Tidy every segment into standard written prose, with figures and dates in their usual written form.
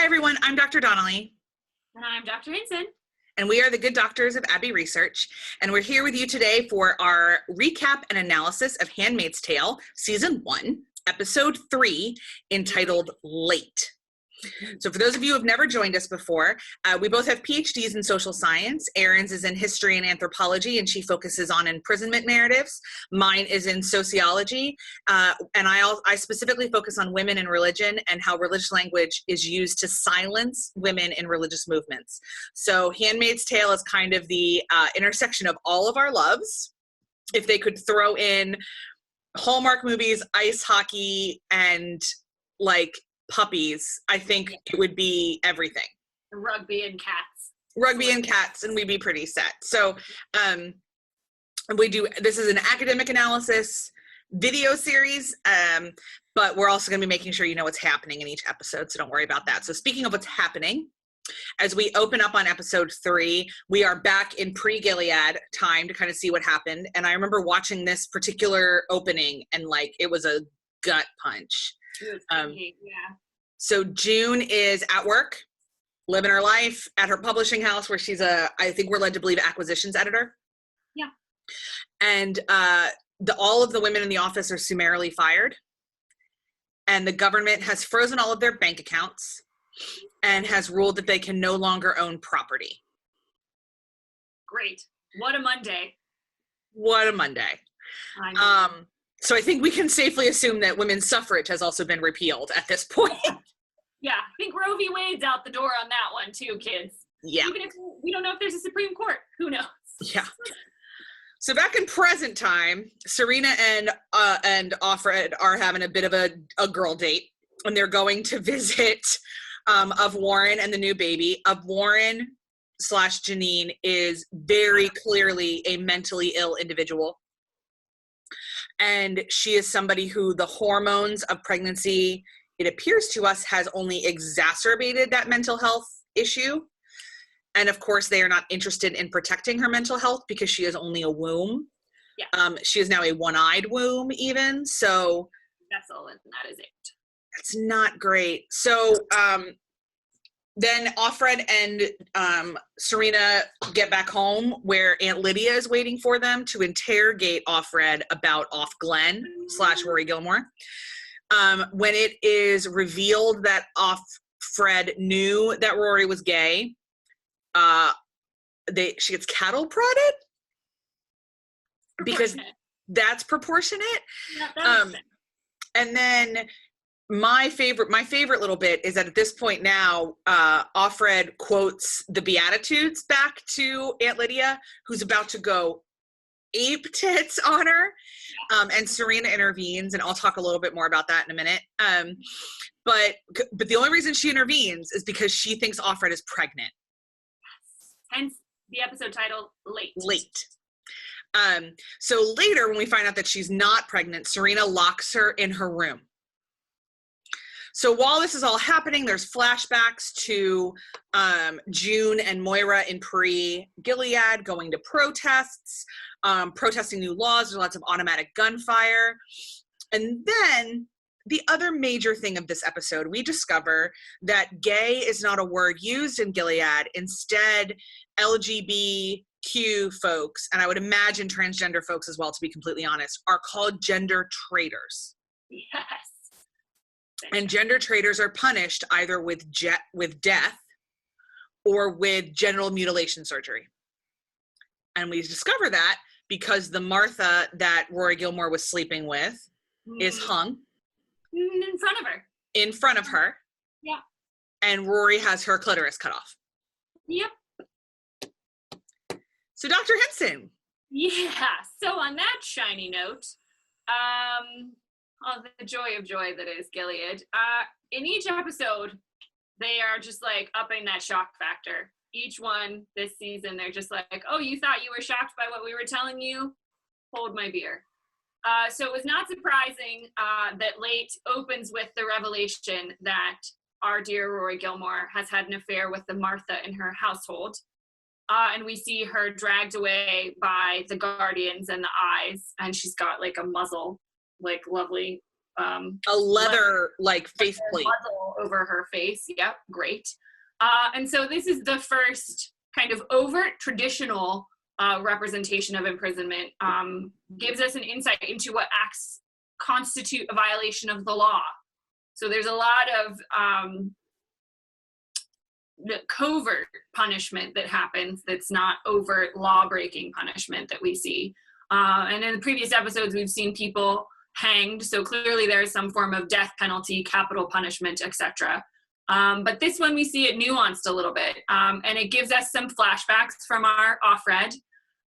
Hi, everyone. I'm Dr. Donnelly. And I'm Dr. Hinson. And we are the Good Doctors of Abbey Research. And we're here with you today for our recap and analysis of Handmaid's Tale, Season 1, Episode 3, entitled Late. So for those of you who have never joined us before, we both have PhDs in social science. Erin's is in history and anthropology, and she focuses on imprisonment narratives. Mine is in sociology, and I specifically focus on women in religion and how religious language is used to silence women in religious movements. So Handmaid's Tale is kind of the intersection of all of our loves. If they could throw in Hallmark movies, ice hockey, and like puppies, I think it would be everything. Rugby and cats. Rugby and cats, and we'd be pretty set. So this is an academic analysis video series, but we're also going to be making sure you know what's happening in each episode, so don't worry about that. So speaking of what's happening, as we open up on episode 3, we are back in pre-Gilead time to kind of see what happened. And I remember watching this particular opening, and like it was a gut punch. So June is at work, living her life at her publishing house, where she's I think we're led to believe, acquisitions editor. Yeah. And all of the women in the office are summarily fired. And the government has frozen all of their bank accounts and has ruled that they can no longer own property. Great. What a Monday. What a Monday. So I think we can safely assume that women's suffrage has also been repealed at this point. Yeah, I think Roe v. Wade's out the door on that one too, kids. Yeah. Even if we don't know if there's a Supreme Court, who knows? Yeah. So back in present time, Serena and Offred are having a bit of a girl date, and they're going to visit of Warren and the new baby. Of Warren / Janine is very clearly a mentally ill individual. And she is somebody who the hormones of pregnancy, it appears to us, has only exacerbated that mental health issue. And of course, they are not interested in protecting her mental health because she is only a womb. Yeah. She is now a one-eyed womb even. So that's all, and that is it. That's not great. So then Offred and Serena get back home, where Aunt Lydia is waiting for them to interrogate Offred about Glenn / Rory Gilmore. When it is revealed that Offred knew that Rory was gay, she gets cattle prodded because that's proportionate. Yeah, and then my favorite little bit is that at this point now, Offred quotes the Beatitudes back to Aunt Lydia, who's about to go ape tits on her. And Serena intervenes, and I'll talk a little bit more about that in a minute. But the only reason she intervenes is because she thinks Offred is pregnant. Hence the episode title, Late. Late. So later, when we find out that she's not pregnant, Serena locks her in her room. So while this is all happening, there's flashbacks to June and Moira in pre-Gilead going to protests, protesting new laws. There's lots of automatic gunfire. And then the other major thing of this episode, we discover that gay is not a word used in Gilead. Instead, LGBTQ folks, and I would imagine transgender folks as well, to be completely honest, are called gender traitors. Yes. And gender traitors are punished either with death or with genital mutilation surgery. And we discover that because the Martha that Rory Gilmore was sleeping with is hung. In front of her. In front of her. Yeah. And Rory has her clitoris cut off. Yep. So Dr. Hinson. Yeah. So on that shiny note, the joy of joy that is Gilead. In each episode, they are just like upping that shock factor. Each one this season, they're just like, oh, you thought you were shocked by what we were telling you? Hold my beer. So it was not surprising that Late opens with the revelation that our dear Rory Gilmore has had an affair with the Martha in her household. And we see her dragged away by the guardians and the eyes, and she's got like a muzzle, like lovely a leather like faceplate over her face. Yep, great. And so this is the first kind of overt traditional representation of imprisonment. Gives us an insight into what acts constitute a violation of the law. So there's a lot of the covert punishment that happens that's not overt law-breaking punishment that we see. And in the previous episodes, we've seen people hanged, so clearly there is some form of death penalty, capital punishment, etc. But this one we see it nuanced a little bit, and it gives us some flashbacks from our Offred.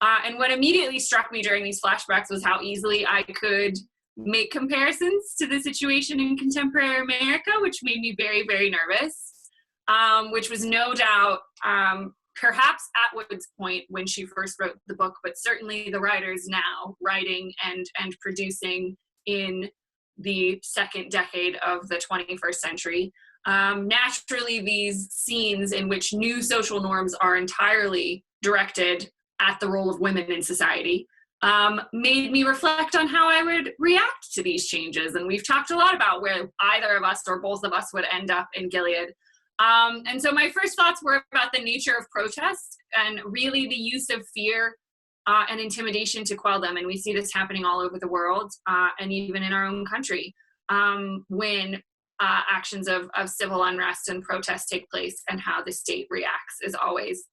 And what immediately struck me during these flashbacks was how easily I could make comparisons to the situation in contemporary America, which made me very, very nervous, which was no doubt perhaps Atwood's point when she first wrote the book, but certainly the writers now writing and producing in the second decade of the 21st century. Naturally, these scenes in which new social norms are entirely directed at the role of women in society made me reflect on how I would react to these changes. And we've talked a lot about where either of us or both of us would end up in Gilead. And so my first thoughts were about the nature of protest and really the use of fear and intimidation to quell them. And we see this happening all over the world and even in our own country when actions of civil unrest and protest take place, and how the state reacts is always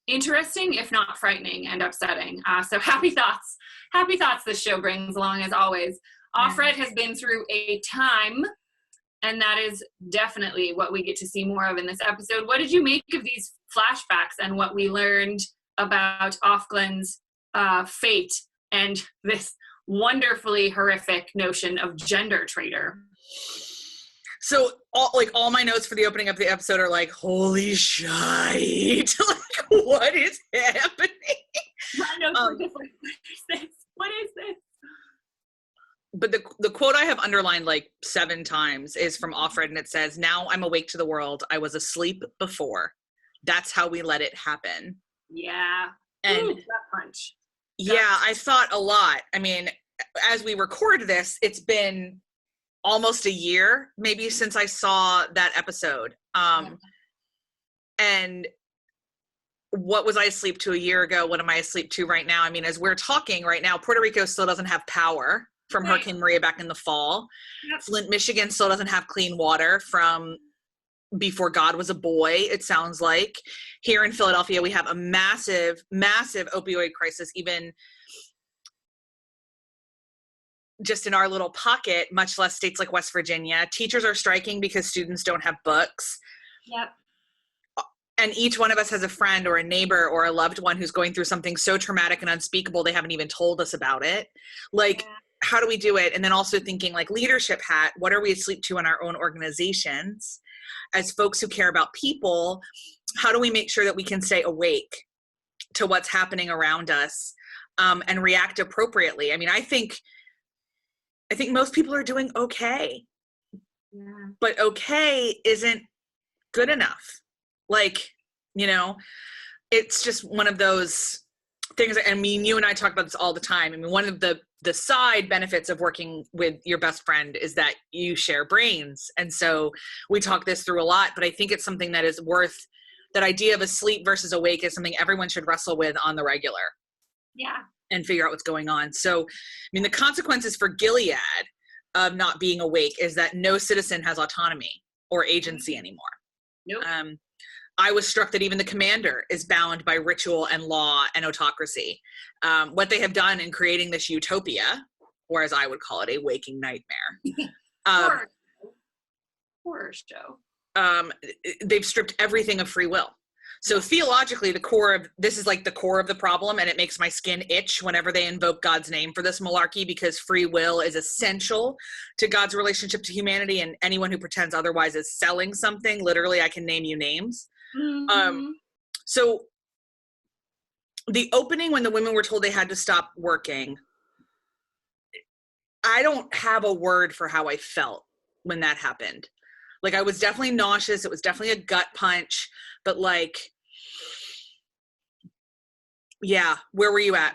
interesting, if not frightening and upsetting. So happy thoughts this show brings along as always. Offred has been through a time, and that is definitely what we get to see more of in this episode. What did you make of these flashbacks and what we learned about Offglen's fate and this wonderfully horrific notion of gender traitor? So all my notes for the opening of the episode are like, holy shite. Like, what is happening? My notes are just like, what is this? But the quote I have underlined like 7 times is from Offred, and it says, "Now I'm awake to the world. I was asleep before. That's how we let it happen." Yeah. And ooh, that punch. Yeah, I thought a lot. I mean, as we record this, it's been almost a year maybe since I saw that episode. And what was I asleep to a year ago? What am I asleep to right now? I mean, as we're talking right now, Puerto Rico still doesn't have power from Hurricane Maria back in the fall. Yep. Flint, Michigan still doesn't have clean water from before God was a boy, it sounds like. Here in Philadelphia, we have a massive, massive opioid crisis, even just in our little pocket, much less states like West Virginia. Teachers are striking because students don't have books. Yep. And each one of us has a friend or a neighbor or a loved one who's going through something so traumatic and unspeakable they haven't even told us about it. Like, how do we do it? And then also thinking like leadership hat, what are we asleep to in our own organizations? As folks who care about people, how do we make sure that we can stay awake to what's happening around us and react appropriately? I mean, I think most people are doing okay, but okay isn't good enough. Like, you know, it's just one of those things. I mean, you and I talk about this all the time. I mean, one of the side benefits of working with your best friend is that you share brains. And so we talk this through a lot, but I think it's something that is worth, that idea of asleep versus awake is something everyone should wrestle with on the regular. Yeah. And figure out what's going on. So, I mean, the consequences for Gilead of not being awake is that no citizen has autonomy or agency anymore. Nope. I was struck that even the commander is bound by ritual and law and autocracy. What they have done in creating this utopia, or as I would call it, a waking nightmare. Horror show. They've stripped everything of free will. So theologically, this is like the core of the problem, and it makes my skin itch whenever they invoke God's name for this malarkey, because free will is essential to God's relationship to humanity, and anyone who pretends otherwise is selling something. Literally, I can name you names. Mm-hmm. So the opening, when the women were told they had to stop working, I don't have a word for how I felt when that happened. Like, I was definitely nauseous. It was definitely a gut punch, but like, yeah, where were you at?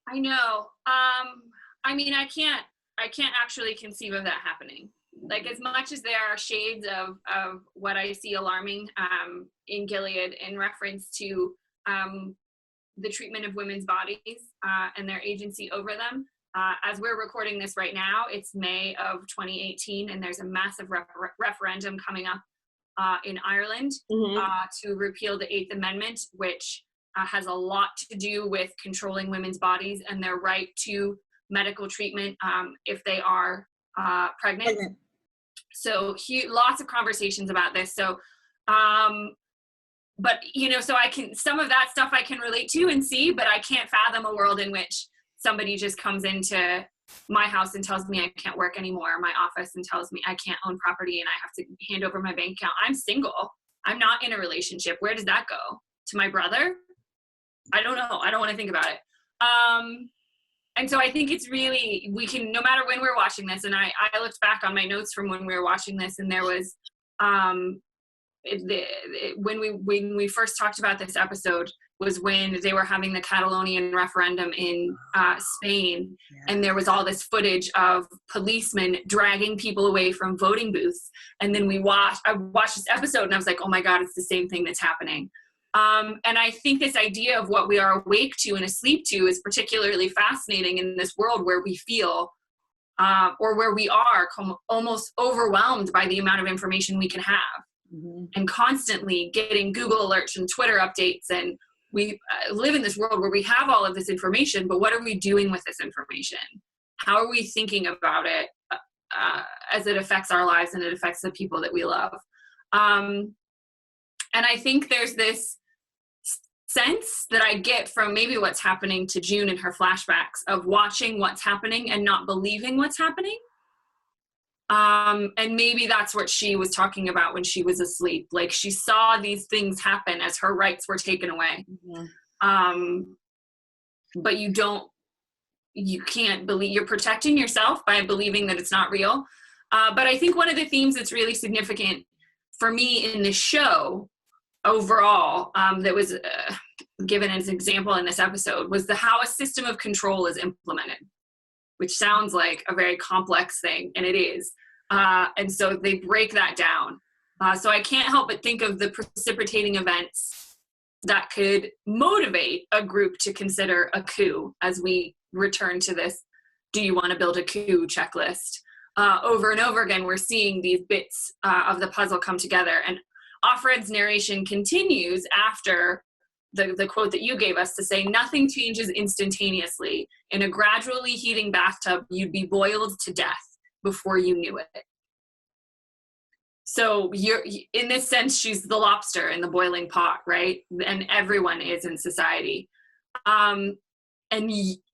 I know. I mean, I can't I can't actually conceive of that happening. Like, as much as there are shades of what I see alarming in Gilead in reference to the treatment of women's bodies and their agency over them. As we're recording this right now, it's May of 2018, and there's a massive referendum coming up in Ireland to repeal the Eighth Amendment, which has a lot to do with controlling women's bodies and their right to medical treatment if they are pregnant. So lots of conversations about this. So, but, you know, so I can, some of that stuff I can relate to and see, but I can't fathom a world in which somebody just comes into my house and tells me I can't work anymore, my office, and tells me I can't own property and I have to hand over my bank account. I'm single. I'm not in a relationship. Where does that go? To my brother? I don't know. I don't want to think about it. And so I think it's really, we can, no matter when we're watching this, and I looked back on my notes from when we were watching this, and there was, when we first talked about this episode was when they were having the Catalonian referendum in Spain, and there was all this footage of policemen dragging people away from voting booths. And then I watched this episode and I was like, oh my God, it's the same thing that's happening. And I think this idea of what we are awake to and asleep to is particularly fascinating in this world where we feel, or where we are almost overwhelmed by the amount of information we can have, and constantly getting Google alerts and Twitter updates. And we live in this world where we have all of this information, but what are we doing with this information? How are we thinking about it as it affects our lives and it affects the people that we love? And I think there's this sense that I get from maybe what's happening to June in her flashbacks of watching what's happening and not believing what's happening. And maybe that's what she was talking about when she was asleep. Like, she saw these things happen as her rights were taken away. But you can't believe, you're protecting yourself by believing that it's not real. But I think one of the themes that's really significant for me in this show overall, that was given as an example in this episode, was how a system of control is implemented, which sounds like a very complex thing, and it is. And so they break that down. So I can't help but think of the precipitating events that could motivate a group to consider a coup, as we return to this, do you want to build a coup checklist? Over and over again, we're seeing these bits of the puzzle come together. And Offred's narration continues after the quote that you gave us to say, nothing changes instantaneously. In a gradually heating bathtub, you'd be boiled to death before you knew it. So you're, in this sense, she's the lobster in the boiling pot, right? And everyone is in society. And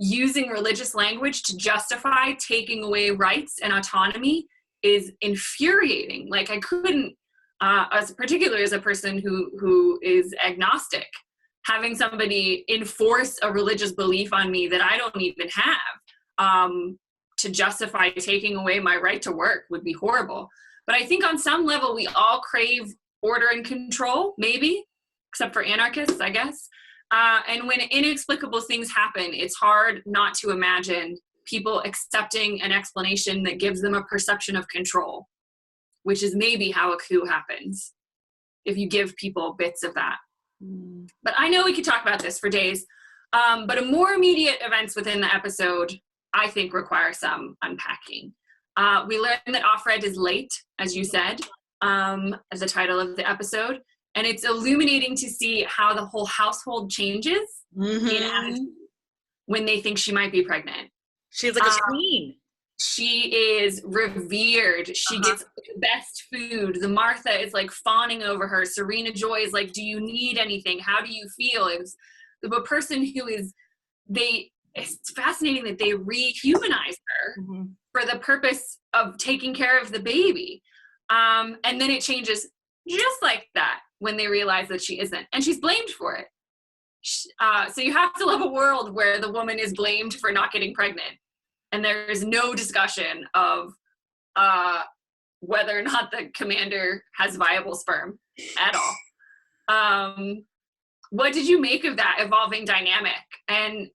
using religious language to justify taking away rights and autonomy is infuriating. Like, I couldn't, particularly as a person who is agnostic, having somebody enforce a religious belief on me that I don't even have, to justify taking away my right to work would be horrible. But I think on some level we all crave order and control, maybe, except for anarchists, I guess. And when inexplicable things happen, it's hard not to imagine people accepting an explanation that gives them a perception of control, which is maybe how a coup happens, if you give people bits of that. But I know we could talk about this for days. But a more immediate events within the episode, I think, require some unpacking. We learn that Offred is late, as you said, as the title of the episode. And it's illuminating to see how the whole household changes in attitude when they think she might be pregnant. She's like a queen. She is revered. She gets the best food. The Martha is like fawning over her. Serena Joy is like, do you need anything? How do you feel? It's a person who is, it's fascinating that they rehumanize her for the purpose of taking care of the baby. And then it changes just like that when they realize that she isn't. And she's blamed for it. So you have to love a world where the woman is blamed for not getting pregnant. And there is no discussion of whether or not the commander has viable sperm at all. What did you make of that evolving dynamic? And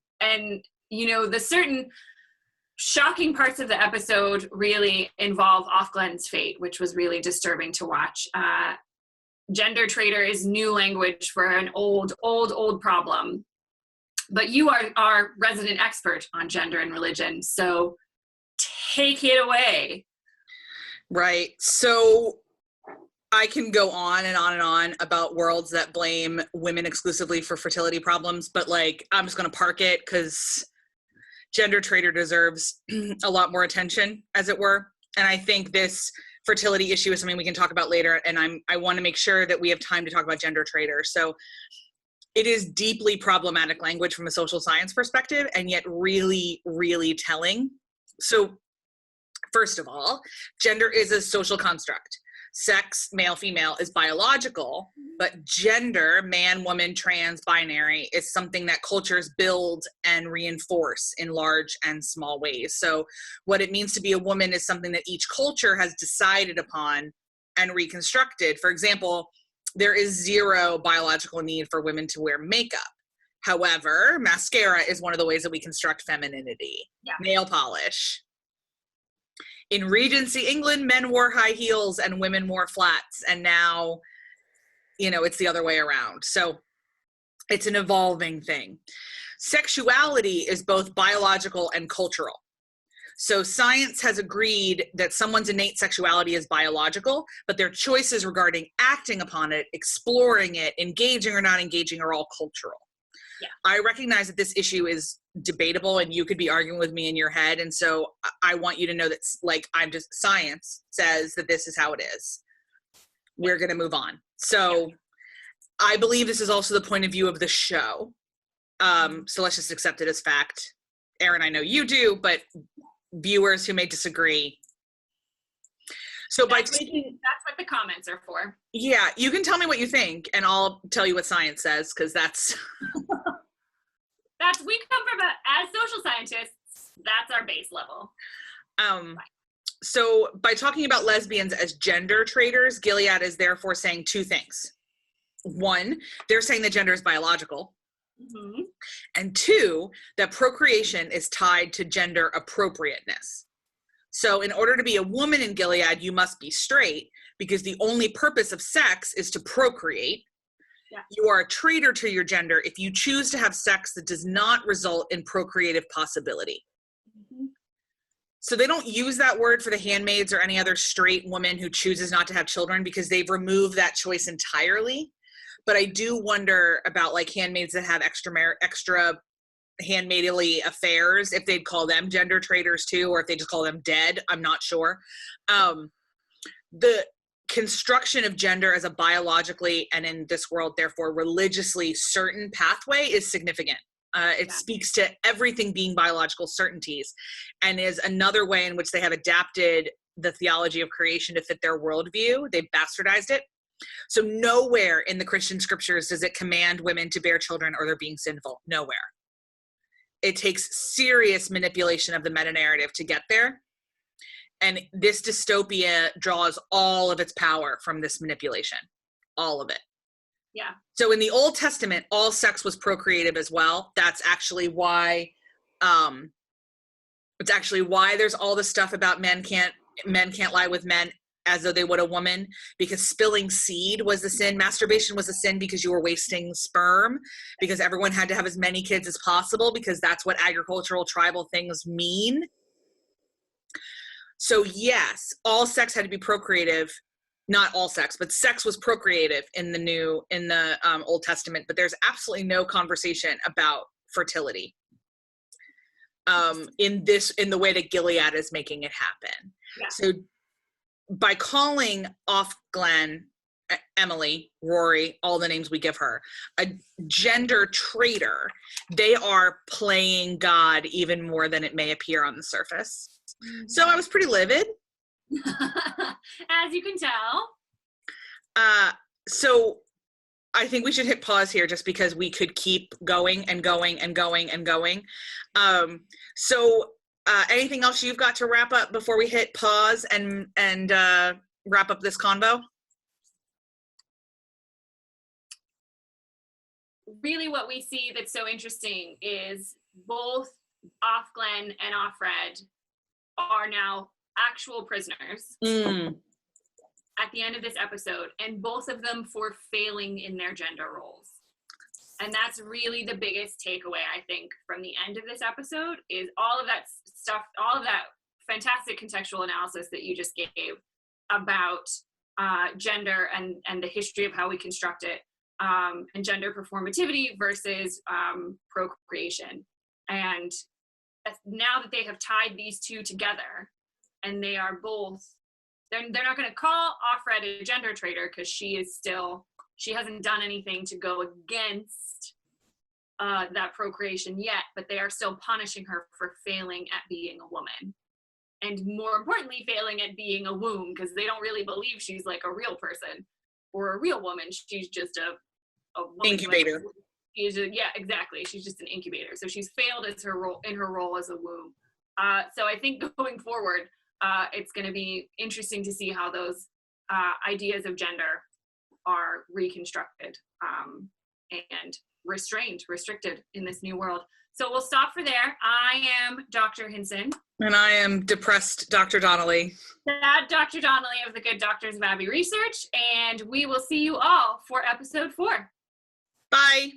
you know, the certain, shocking parts of the episode really involve Offglen's fate, which was really disturbing to watch. Gender traitor is new language for an old problem. But you are our resident expert on gender and religion, so take it away. Right. So I can go on and on and on about worlds that blame women exclusively for fertility problems, but like, I'm just going to park it because gender traitor deserves a lot more attention, as it were. And I think this fertility issue is something we can talk about later. And I want to make sure that we have time to talk about gender traitor. So it is deeply problematic language from a social science perspective, and yet really, really telling. So first of all, gender is a social construct. Sex, male, female, is biological, but gender, man, woman, trans, binary, is something that cultures build and reinforce in large and small ways. So what it means to be a woman is something that each culture has decided upon and reconstructed. For example, there is zero biological need for women to wear makeup. However, mascara is one of the ways that we construct femininity. Yeah. Nail polish. In Regency England, men wore high heels and women wore flats. And now, it's the other way around. So it's an evolving thing. Sexuality is both biological and cultural. So science has agreed that someone's innate sexuality is biological, but their choices regarding acting upon it, exploring it, engaging or not engaging are all cultural. Yeah. I recognize that this issue is debatable and you could be arguing with me in your head. And so I want you to know that science says that this is how it is. We're going to move on. So I believe this is also the point of view of the show. So let's just accept it as fact. Erin, I know you do, but viewers who may disagree. So that's what the comments are for. Yeah, you can tell me what you think and I'll tell you what science says, because that's we come from as social scientists, that's our base level. So by talking about lesbians as gender traitors, Gilead is therefore saying two things. One, they're saying that gender is biological. Mm-hmm. And two, that procreation is tied to gender appropriateness. So in order to be a woman in Gilead, you must be straight, because the only purpose of sex is to procreate. Yeah. You are a traitor to your gender if you choose to have sex that does not result in procreative possibility. Mm-hmm. So they don't use that word for the handmaids or any other straight woman who chooses not to have children, because they've removed that choice entirely. But I do wonder about like handmaids that have extra handmaidly affairs, if they'd call them gender traitors too, or if they just call them dead. I'm not sure. The construction of gender as a biologically, and in this world, therefore, religiously certain pathway is significant. It speaks to everything being biological certainties, and is another way in which they have adapted the theology of creation to fit their worldview. They've bastardized it. So nowhere in the Christian scriptures does it command women to bear children or they're being sinful. Nowhere. It takes serious manipulation of the meta-narrative to get there. And this dystopia draws all of its power from this manipulation. All of it. Yeah. So in the Old Testament, all sex was procreative as well. That's actually why there's all this stuff about men can't lie with men as though they would a woman, because spilling seed was the sin. Masturbation was a sin because you were wasting sperm, because everyone had to have as many kids as possible, because that's what agricultural tribal things mean. So yes, all sex had to be procreative. Not all sex, but sex was procreative in the Old Testament, but there's absolutely no conversation about fertility in the way that Gilead is making it happen. Yeah. So by calling Offglen, Emily, Rory, all the names we give her, a gender traitor, they are playing God even more than it may appear on the surface. Mm-hmm. So I was pretty livid. As you can tell. So I think we should hit pause here, just because we could keep going and going and going and going. So anything else you've got to wrap up before we hit pause and wrap up this convo? Really what we see that's so interesting is both Off Glenn and Off Red are now actual prisoners at the end of this episode, and both of them for failing in their gender roles. And that's really the biggest takeaway, I think, from the end of this episode, is all of that stuff, all of that fantastic contextual analysis that you just gave about gender and the history of how we construct it, and gender performativity versus procreation. And now that they have tied these two together, and they are both, they're not going to call Offred a gender traitor, because she hasn't done anything to go against that procreation yet, but they are still punishing her for failing at being a woman. And more importantly, failing at being a womb, because they don't really believe she's like a real person or a real woman. She's just a woman. Incubator. Yeah, exactly. She's just an incubator. So she's failed as her role as a womb. So I think going forward, it's going to be interesting to see how those ideas of gender are reconstructed and restricted in this new world. So we'll stop for there. I am Dr. Hinson. And I am depressed Dr. Donnelly. That Dr. Donnelly of the Good Doctors of Abbey Research. And we will see you all for episode 4. Bye.